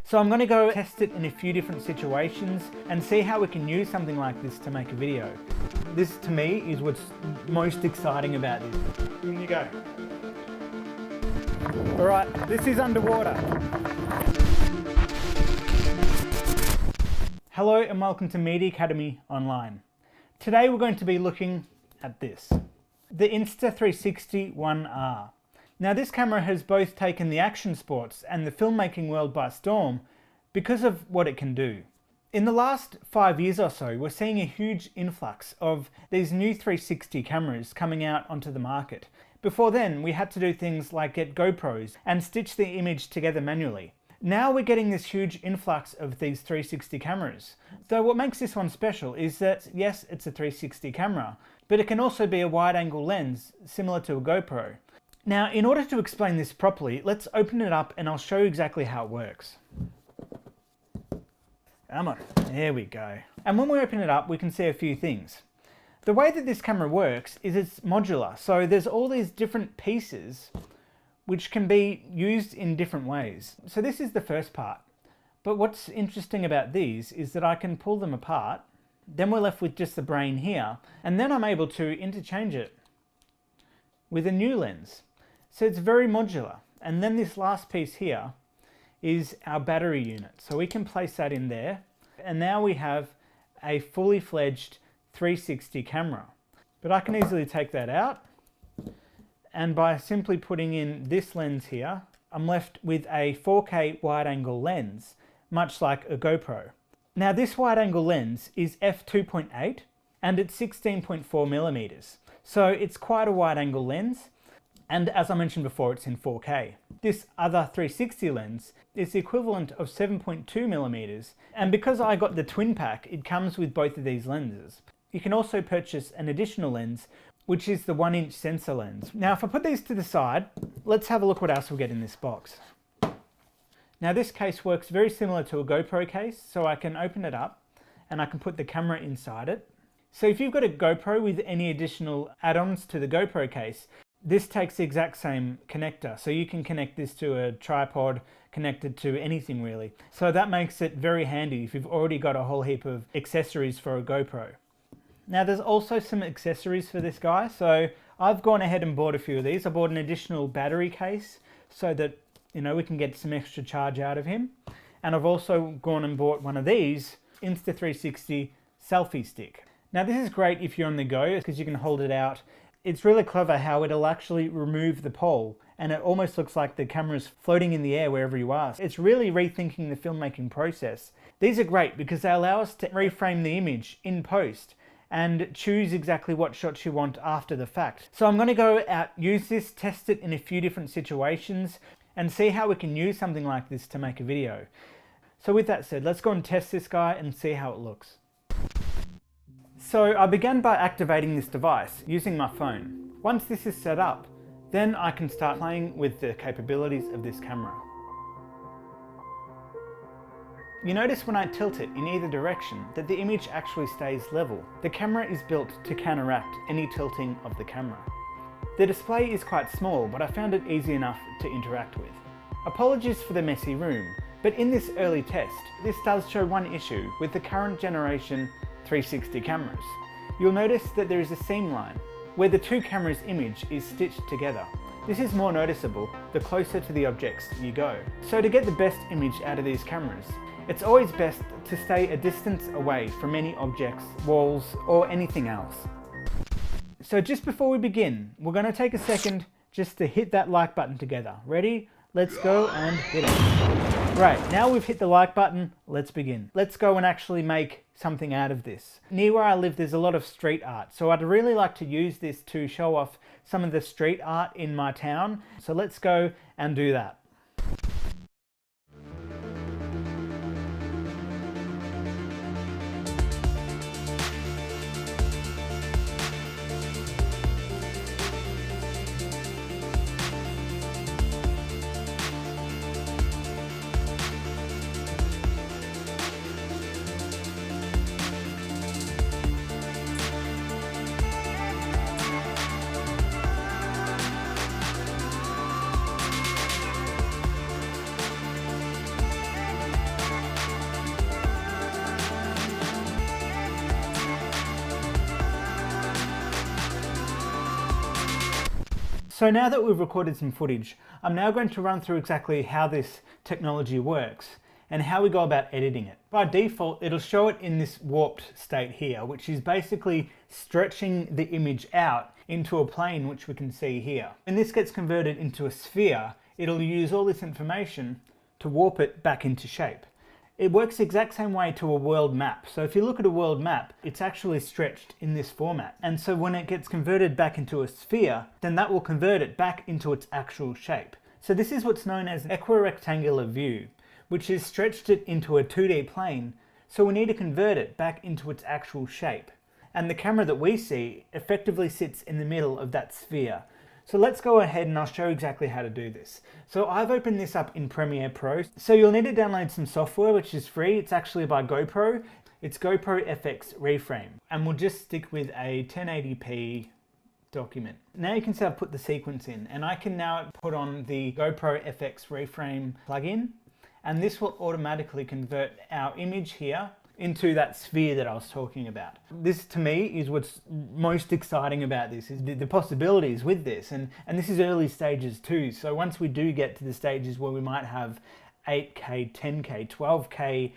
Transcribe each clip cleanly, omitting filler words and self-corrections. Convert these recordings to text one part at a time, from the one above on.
So I'm going to go test it in a few different situations and see how we can use something like this to make a video. This to me is what's most exciting about this. In you go. Alright, this is underwater. Hello and welcome to Media Academy Online. Today we're going to be looking at this. The Insta360 ONE R. Now this camera has both taken the action sports and the filmmaking world by storm because of what it can do. In the last 5 years or so, we're seeing a huge influx of these new 360 cameras coming out onto the market. Before then, we had to do things like get GoPros and stitch the image together manually. Now we're getting this huge influx of these 360 cameras. Though what makes this one special is that, yes, it's a 360 camera, but it can also be a wide-angle lens similar to a GoPro. Now, in order to explain this properly, let's open it up and I'll show you exactly how it works. Come on, there we go. And when we open it up, we can see a few things. The way that this camera works is it's modular, so there's all these different pieces which can be used in different ways. So this is the first part. But what's interesting about these is that I can pull them apart, then we're left with just the brain here, and then I'm able to interchange it with a new lens. So it's very modular. And then this last piece here is our battery unit. So we can place that in there. And now we have a fully fledged 360 camera. But I can easily take that out. And by simply putting in this lens here, I'm left with a 4K wide-angle lens, much like a GoPro. Now this wide-angle lens is f2.8 and it's 16.4 millimeters. So it's quite a wide-angle lens. And as I mentioned before, it's in 4K. This other 360 lens is the equivalent of 7.2 millimeters. And because I got the twin pack, it comes with both of these lenses. You can also purchase an additional lens, which is the 1-inch sensor lens. Now, if I put these to the side, let's have a look what else we'll get in this box. Now, this case works very similar to a GoPro case, so I can open it up and I can put the camera inside it. So if you've got a GoPro with any additional add-ons to the GoPro case, this takes the exact same connector. So you can connect this to a tripod, connected to anything really. So that makes it very handy if you've already got a whole heap of accessories for a GoPro. Now there's also some accessories for this guy. So I've gone ahead and bought a few of these. I bought an additional battery case so that, you know, we can get some extra charge out of him. And I've also gone and bought one of these Insta360 Selfie stick. Now this is great if you're on the go because you can hold it out. It's really clever how it'll actually remove the pole and it almost looks like the camera's floating in the air wherever you are. It's really rethinking the filmmaking process. These are great because they allow us to reframe the image in post and choose exactly what shots you want after the fact. So I'm going to go out, use this, test it in a few different situations and see how we can use something like this to make a video. So with that said, let's go and test this guy and see how it looks. So I began by activating this device using my phone. Once this is set up, then I can start playing with the capabilities of this camera. You notice when I tilt it in either direction that the image actually stays level. The camera is built to counteract any tilting of the camera. The display is quite small, but I found it easy enough to interact with. Apologies for the messy room, but in this early test, this does show one issue with the current generation 360 cameras. You'll notice that there is a seam line where the two cameras' image is stitched together. This is more noticeable the closer to the objects you go. So to get the best image out of these cameras, it's always best to stay a distance away from any objects, walls, or anything else. So just before we begin, we're going to take a second just to hit that like button together. Ready? Let's go and hit it. Right, now we've hit the like button, let's begin. Let's go and actually make something out of this. Near where I live, there's a lot of street art, so I'd really like to use this to show off some of the street art in my town. So let's go and do that. So now that we've recorded some footage, I'm now going to run through exactly how this technology works and how we go about editing it. By default, it'll show it in this warped state here, which is basically stretching the image out into a plane, which we can see here. When this gets converted into a sphere, it'll use all this information to warp it back into shape. It works the exact same way to a world map. So if you look at a world map, it's actually stretched in this format. And so when it gets converted back into a sphere, then that will convert it back into its actual shape. So this is what's known as an equirectangular view, which has stretched it into a 2D plane. So we need to convert it back into its actual shape. And the camera that we see effectively sits in the middle of that sphere. So let's go ahead and I'll show you exactly how to do this. So I've opened this up in Premiere Pro. So you'll need to download some software, which is free. It's actually by GoPro. It's Gopro Fx Reframe. And we'll just stick with a 1080p document. Now you can see I've put the sequence in, and I can now put on the Gopro Fx Reframe plugin, and this will automatically convert our image here into that sphere that I was talking about. This to me is what's most exciting about this, is the possibilities with this, and this is early stages too. So once we do get to the stages where we might have 8K, 10K, 12K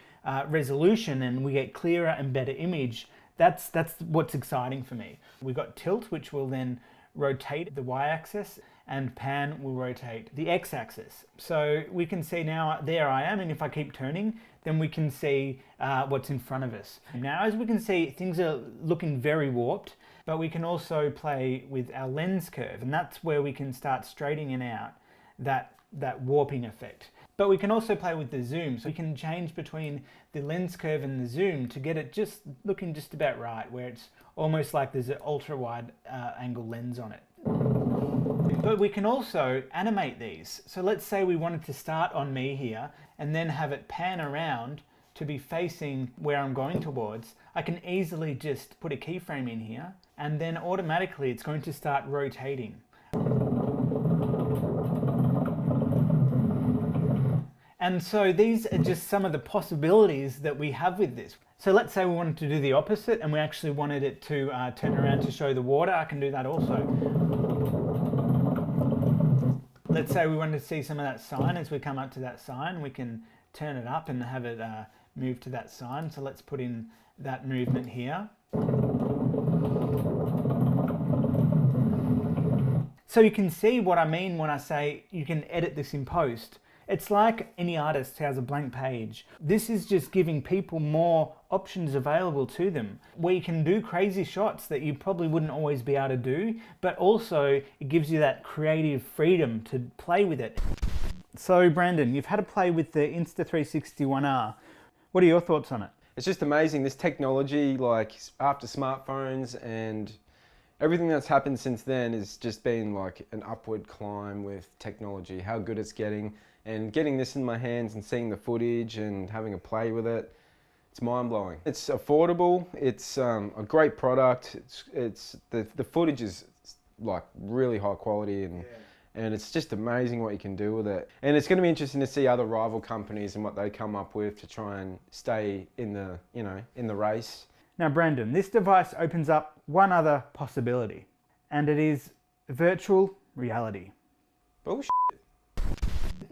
resolution and we get clearer and better image, that's what's exciting for me. We've got tilt, which will then rotate the y-axis, and pan will rotate the x-axis. So we can see now, there I am, and if I keep turning, then we can see what's in front of us. Now, as we can see, things are looking very warped, but we can also play with our lens curve, and that's where we can start straightening out that warping effect. But we can also play with the zoom, so we can change between the lens curve and the zoom to get it just looking just about right, where it's almost like there's an ultra wide angle lens on it. But we can also animate these. So let's say we wanted to start on me here and then have it pan around to be facing where I'm going towards. I can easily just put a keyframe in here, and then automatically it's going to start rotating. And so these are just some of the possibilities that we have with this. So let's say we wanted to do the opposite and we actually wanted it to turn around to show the water. I can do that also. Let's say we wanted to see some of that sign. As we come up to that sign, we can turn it up and have it move to that sign. So let's put in that movement here. So you can see what I mean when I say you can edit this in post. It's like any artist has a blank page. This is just giving people more options available to them, where you can do crazy shots that you probably wouldn't always be able to do, but also it gives you that creative freedom to play with it. So Brandon, you've had to play with the Insta360 ONE R. What are your thoughts on it? It's just amazing, this technology, like after smartphones and everything that's happened since then has just been like an upward climb with technology, how good it's getting. And getting this in my hands and seeing the footage and having a play with it, it's mind-blowing. It's affordable, it's a great product, the footage is like really high quality, and it's just amazing what you can do with it. And it's going to be interesting to see other rival companies and what they come up with to try and stay in the, in the race. Now Brandon, this device opens up one other possibility, and it is virtual reality. Bullshit.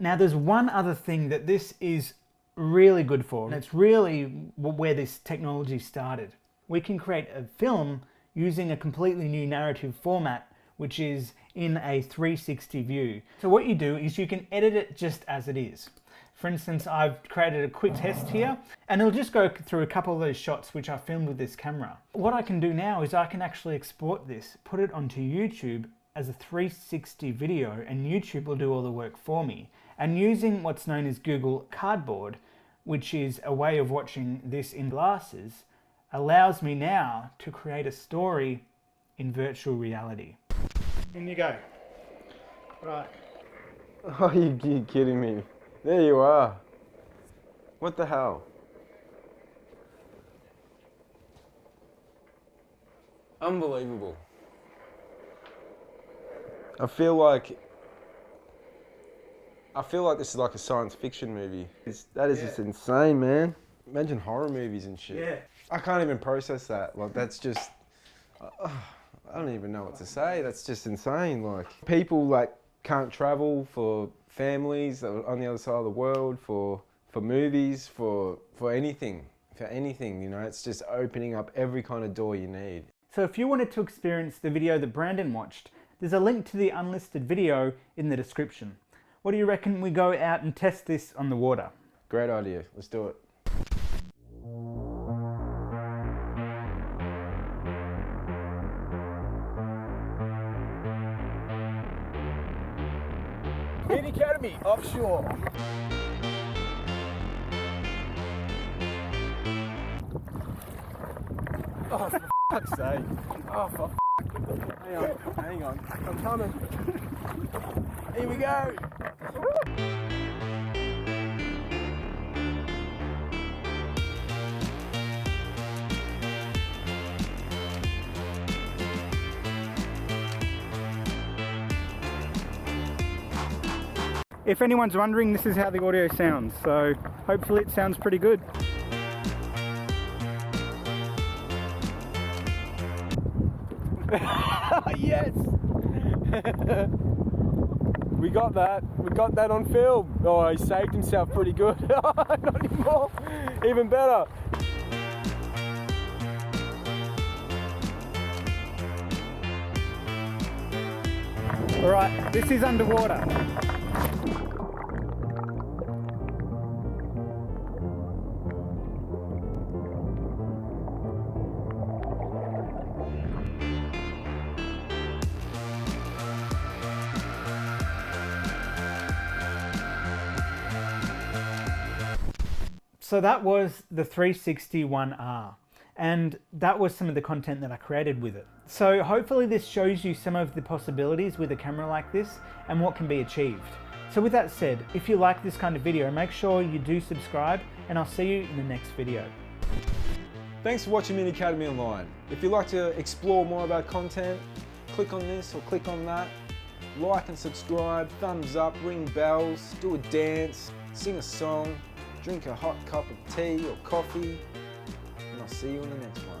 Now there's one other thing that this is really good for, and it's really where this technology started. We can create a film using a completely new narrative format, which is in a 360 view. So what you do is you can edit it just as it is. For instance, I've created a quick test here, and it'll just go through a couple of those shots which I filmed with this camera. What I can do now is I can actually export this, put it onto YouTube as a 360 video, and YouTube will do all the work for me. And using what's known as Google Cardboard, which is a way of watching this in glasses, allows me now to create a story in virtual reality. In you go. Right. Oh, you're kidding me. There you are. What the hell? Unbelievable. I feel like this is like a science fiction movie. That is just insane, man. Imagine horror movies and shit. Yeah. I can't even process that. Like, that's just... I don't even know what to say. That's just insane. Like, people like can't travel for families that are on the other side of the world, for movies, for anything, you know. It's just opening up every kind of door you need. So if you wanted to experience the video that Brandon watched, there's a link to the unlisted video in the description. What do you reckon we go out and test this on the water? Great idea. Let's do it. Mid Academy, offshore. Oh, for fuck's sake. Oh, for hang on. I'm coming. Here we go. If anyone's wondering, this is how the audio sounds, so hopefully it sounds pretty good. Yes! We got that. We got that on film. Oh, he saved himself pretty good. Not anymore. Even better. Alright, this is underwater. So that was the 360 ONE R, and that was some of the content that I created with it. So hopefully this shows you some of the possibilities with a camera like this and what can be achieved. So with that said, if you like this kind of video, make sure you do subscribe, and I'll see you in the next video. Thanks for watching Mini Academy Online. If you'd like to explore more of our content, click on this or click on that. Like and subscribe, thumbs up, ring bells, do a dance, sing a song, drink a hot cup of tea or coffee, and I'll see you in the next one.